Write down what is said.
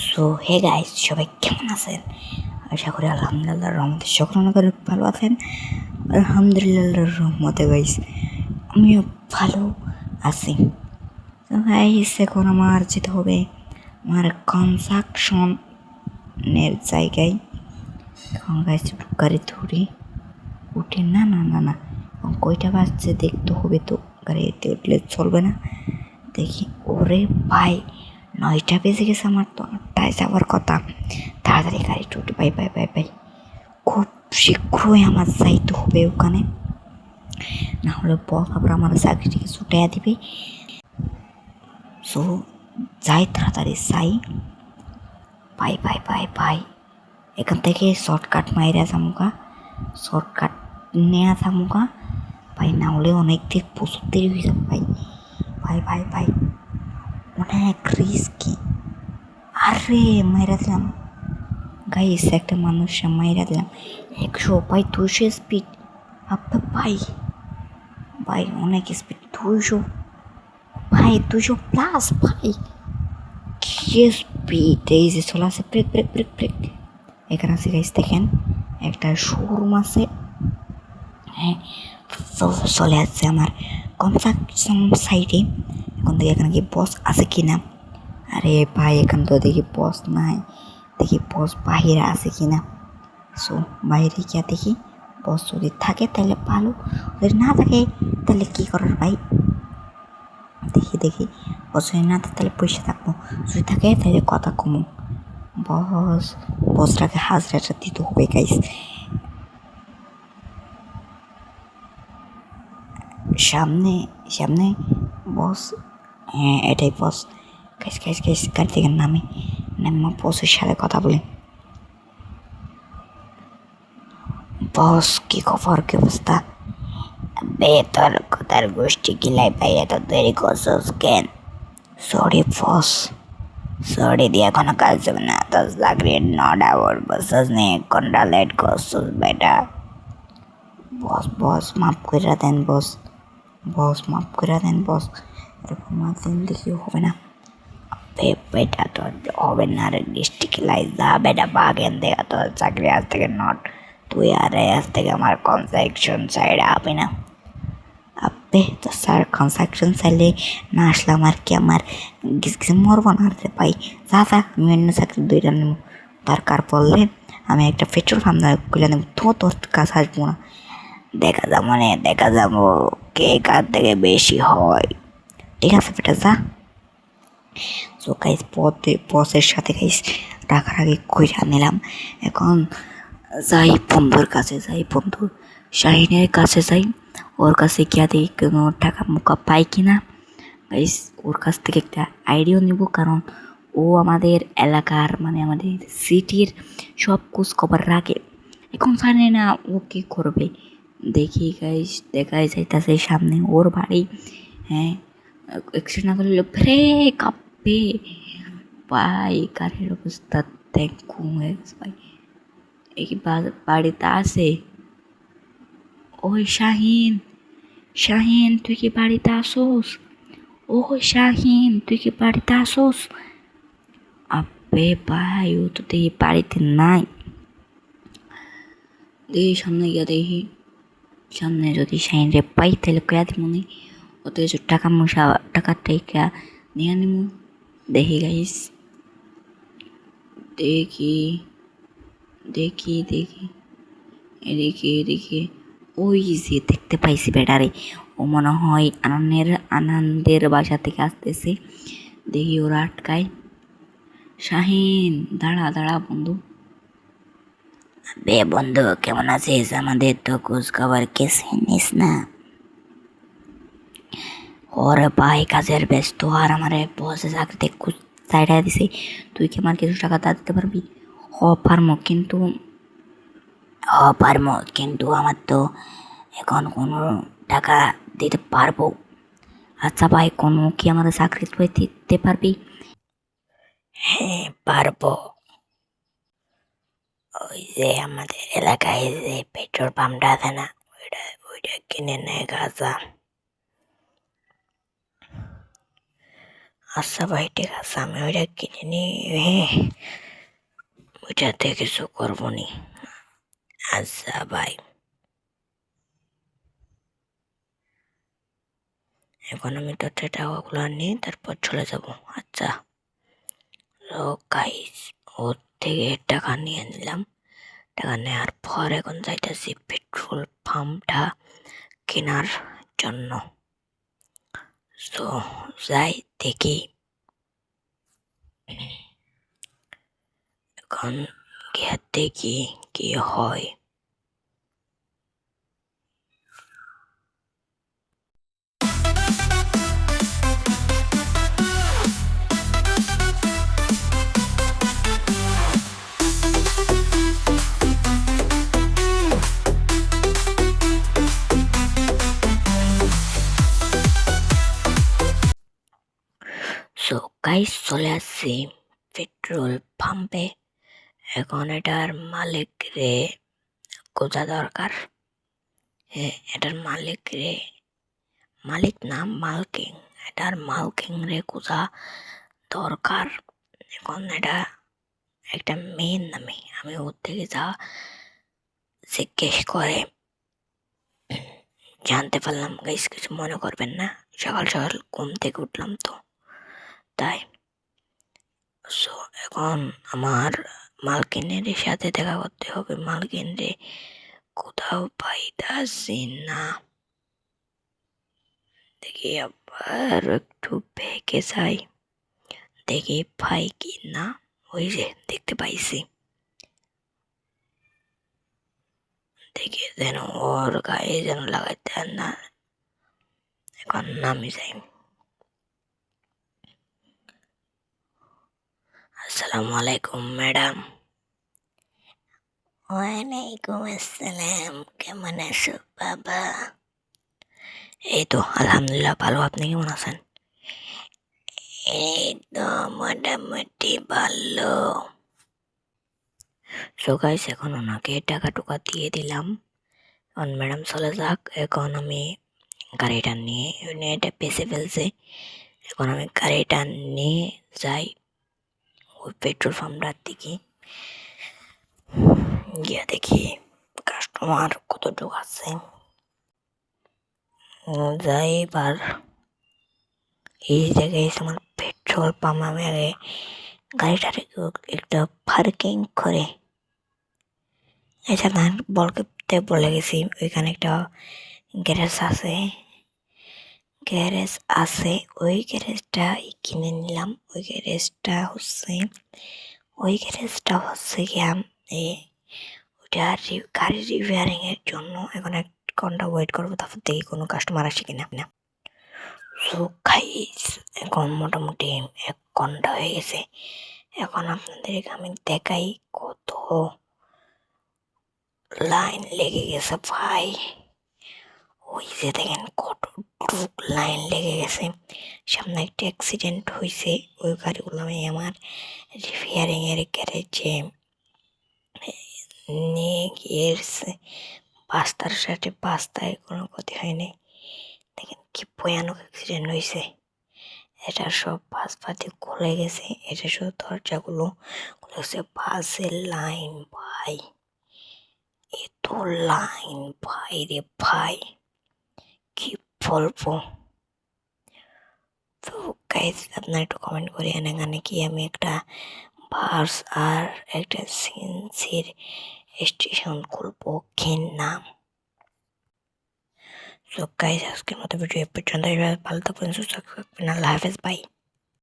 So hey guys, সবাই কেমন আছেন? আশা করি আলহামদুলিল্লাহর রহমতে সকল করে ভালো আছেন। আলহামদুলিল্লাহর রহমতে গাইস আমিও ভালো আছি। তো গাইস এখন আমার যেতে হবে আমার কনস্ট্রাকশনের জায়গায়। এখন গাইস গাড়ি ধরি উঠে না না না না এখন কয়টা বাজছে দেখতে হবে, তো গাড়িতে উঠলে চলবে না। দেখি ওরে ভাই, 9টা বেজে গেছে, আমার তো 8টায় যাওয়ার কথা। তাড়াতাড়ি গাড়িটা উঠে বাই বাই বাই বাই, খুব শীঘ্রই আমার যাইতে হবে ওখানে, না হলে বস আবার আমার চাকরিটিকে ছুটাইয়া দিবে। সো যাই, তাড়াতাড়ি যাই, বাই বাই বাই বাই। এখান থেকে শর্টকাট মাইরা যামুকা, শর্টকাট নেওয়া যামুকা ভাই, না হলে অনেক দিন প্রচুর দেরি হয়ে যাবে ভাই। ভাই ভাই ভাই অনেক রিস্কি। আরে মাইরা দিলাম গাইস, একটা মানুষ মাইরা দিলাম 100 ভাই, 200 স্পিড। আপা ভাই ভাই অনেক স্পিড, 200 ভাই, 200 প্লাস ভাই, কি স্পিড! এই যে চলে আছে, ব্রেক ব্রেক ব্রেক ব্রেক। এখানে আছে গাইস, দেখেন একটা শোরুম আছে। হ্যাঁ, চলে আসছে আমার কনস্ট্রাকশন সাইডে। এখন দেখি এখানে কি বস আছে কিনা। আরে ভাই এখান তো দেখি বস নাই, দেখি বস বাহিরে আছে কিনা। সো বাইরে গিয়া দেখি, বস যদি থাকে তাহলে ভালো, যদি না থাকে তাহলে কী করার ভাই। দেখি দেখি বস যদি না থাকে তাহলে পয়সা থাকবো, যদি থাকে তাহলে কথা কমো। বসটাকে হাজরাটা দিতে হবে গাইস। সামনে সামনে বস, হ্যাঁ এটাই বস। গাইস গাইস গাইস গাড়ি থেকে নামে বসের সাথে কথা বলি। বস কি খবর, কি অবস্থা? বেতর কথার গোষ্ঠী গিলাই ভাই, এত দেরি করছস কেন? সরি বস, সরি দিয়ে কোনো কাজ হবে না, তো চাকরি 9টা আওয়ার বসস নে, 1 ঘন্টা লেট করছস বেটা। বস বস মাফ করে দেন বস, বস মাফ করে দেন বস, এরকম দিন দেখিও হবে না। বেটা তো হবে না রে, ডিস্ট্রিক্ট লাই যা বেটা, বাগেন দেখা তোর চাকরি আজ থেকে নট। তুই আর আজ থেকে আমার কনস্ট্রাকশন সাইডে হবে না। আবে তো স্যার কনস্ট্রাকশন সাইডে না আসলে আমার কি, আমার কিছু মরবো না রে ভাই। যা যা, আমি অন্য চাকরি 2টা নেব, দরকার পড়লে আমি একটা পেট্রোল পাম্প খুলে নেব, তো তোর কাছে আসবো না। দেখা যাবো মানে দেখা যাবো কে কার থেকে বেশি হয়। ঠিক আছে বেটা, যা। সো গাইস বসের সাথে গাইস রাগারাগি কইরা নিলাম। এখন যাই বন্ধুর কাছে, যাই বন্ধু শাহিনের কাছে যাই, ওর কাছে গিয়া দেখি কোনো টাকা মুকা পাই কিনা। গাইস ওর কাছ থেকে একটা আইডিয়া নিব, কারণ ও আমাদের এলাকার মানে আমাদের সিটির সব খোঁজ খবর রাখে। এখন জানি না ও কী করবে। দেখি গাইস, দেখাই যাইতাছে সামনে ওর বাড়ি। হ্যাঁ, অ্যাক্সিডেন্ট না করলে ফ্রে কাঁপবে ভাই, গাড়ির অবস্থা দেখুন ভাই। এই কি বাড়িতে আছে? ওই শাহিন, শাহিন তুই কি বাড়িতে আসোস? ও শাহিন তুই কি বাড়িতে আসোস? আবে ভাই ও তো দেখি বাড়িতে নাই। দেখি সামনে গিয়া দেখি, সামনে যদি শাহিন রে পাই তাহলে কয়া দিব মনে, অত কিছু টাকা মশা টাকার টাকা নিয়ে নিব। দেখি গাইস, দেখি দেখি দেখি এদিকে এদিকে, ওই যে দেখতে পাইছি বেটারে, ও মনে হয় আনন্দের বাসা থেকে আসতেছে। দেখি ওরা আটকায়। শাহিন দাঁড়া দাঁড়া বন্ধু। বে বন্ধু কেমন আছিস? আমাদের তো খোঁজ খবর কিছু নিস না। ওরে ভাই কাজের ব্যস্ত, আর আমার বসে চাকরিতে চাইটা দিছে। তুই কি আমার কিছু টাকা দিতে পারবি? পারমো কিন্তু আমার তো এখন কোনো টাকা দিতে পারবো। আচ্ছা ভাই, কোনো কি আমাদের চাকরি দিতে পারবি? হ্যাঁ পারবো। ওই যে আমাদের এলাকায় যে পেট্রোল পাম্পটা আছে না, ওইটা ওইটা কিনে নেয় গাছা। আচ্ছা ভাই ঠিক আছে, আমি ওইটা কিনে নিয়ে ওইটাতে কিছু করবো নি। আচ্ছা ভাই, এখন আমি তো টাকাগুলো নিয়ে তারপর চলে যাব। আচ্ছা, তো গাইস, ওর থেকে টাকা নিয়ে নিলাম। টাকা নেওয়ার পর এখন যাইতেছি পেট্রোল পাম্পটা কেনার জন্য। তো যাই দেখি এখন গিয়ে দেখি কি হয়। সো গাইস, চলে আসছি পেট্রোল পাম্পে। এখন এটার মালিক রে খোঁজা দরকার। হ্যাঁ, এটার মালিক রে, মালিক না মালকিং, এটার মালকিং রে খোঁজা দরকার। এখন এটা একটা মেয়ের নামে, আমি ওর থেকে যা জিজ্ঞেস করে জানতে পারলাম। গাইস, কিছু মনে করবেন না, সকাল সকাল ঘুম থেকে উঠলাম তো তাই। সো এখন আমার মালকিনের সাথে দেখা করতে হবে। মালকিন রে কোথাও পাইতাছি না। দেখি আবার একটু বেঁকে যাই, দেখি পাই কি না। ওই যে দেখতে পাইছি, দেখি যেন ওর গায়ে যেন লাগাইতে না। এখন নামি যাই। আসসালামু আলাইকুম ম্যাডাম। ওয়ালাইকুম আসসালাম, কেমন আছো বাবা? এই তো আলহামদুলিল্লাহ ভালো, আপনি কেমন আছেন? এই তো মোটামুটি ভালো। সো গাইস, এখন ওনাকে টাকা টুকা দিয়ে দিলাম। এখন ম্যাডাম চলে যাক। এখন আমি গাড়িটা নিয়ে, উনি এটা বেঁচে ফেলছে। এখন আমি গাড়িটা নিয়ে যাই ওই পেট্রোল পাম্পটার দিকে। গিয়ে দেখি কাস্টমার কতটুকু আছে। যাই এবার। এই জায়গায় এসে আমার পেট্রোল পাম্প, আমি আগে গাড়িটার একটা পার্কিং করে এছাড়া বলতে বলে গেছি ওইখানে একটা গ্যারেজ আছে। গ্যারেজ আছে, ওই গ্যারেজটা কিনে নিলাম। ওই গ্যারেজটা হচ্ছে গিয়া ওইটা গাড়ি রিপেয়ারিং এর জন্য। এখন 1 ঘন্টা ওয়েট করবো, তারপর দেখি কোনো কাস্টমার আসে কিনা। সো গাইস, এখন মোটামুটি 1 ঘন্টা হয়ে গেছে। এখন আপনাদেরকে আমি দেখাই কত লাইন লেগে গেছে ভাই। ওই যে দেখেন কতটুক লাইন লেগে গেছে। সামনে একটা অ্যাক্সিডেন্ট হয়েছে, ওই গাড়িগুলো আমি আমার রিপেয়ারিং এর গ্যারেজে নিয়ে গিয়েছে। বাস্তার সাথে বাস্তায় কোনো ক্ষতি হয়নি। দেখেন কি ভয়ানক অ্যাক্সিডেন্ট হয়েছে। এটা সব বাসপাতি খুলে গেছে, এটা সব দরজাগুলো খুলে গেছে। বাসের লাইন ভাই, এত লাইন ভাই রে ভাই, কি বলবো। তো গাইজ, আপনার একটু কমেন্ট করে এখানে কি আমি একটা বাস আর একটা সিএনজির স্টেশন খুলবো কি না। তো গাইজ, আজকের মতো ভিডিও পর্যন্ত। ভালো থাকবেন, সুস্থ থাকবেন, আল্লাহ হাফেজ, বাই।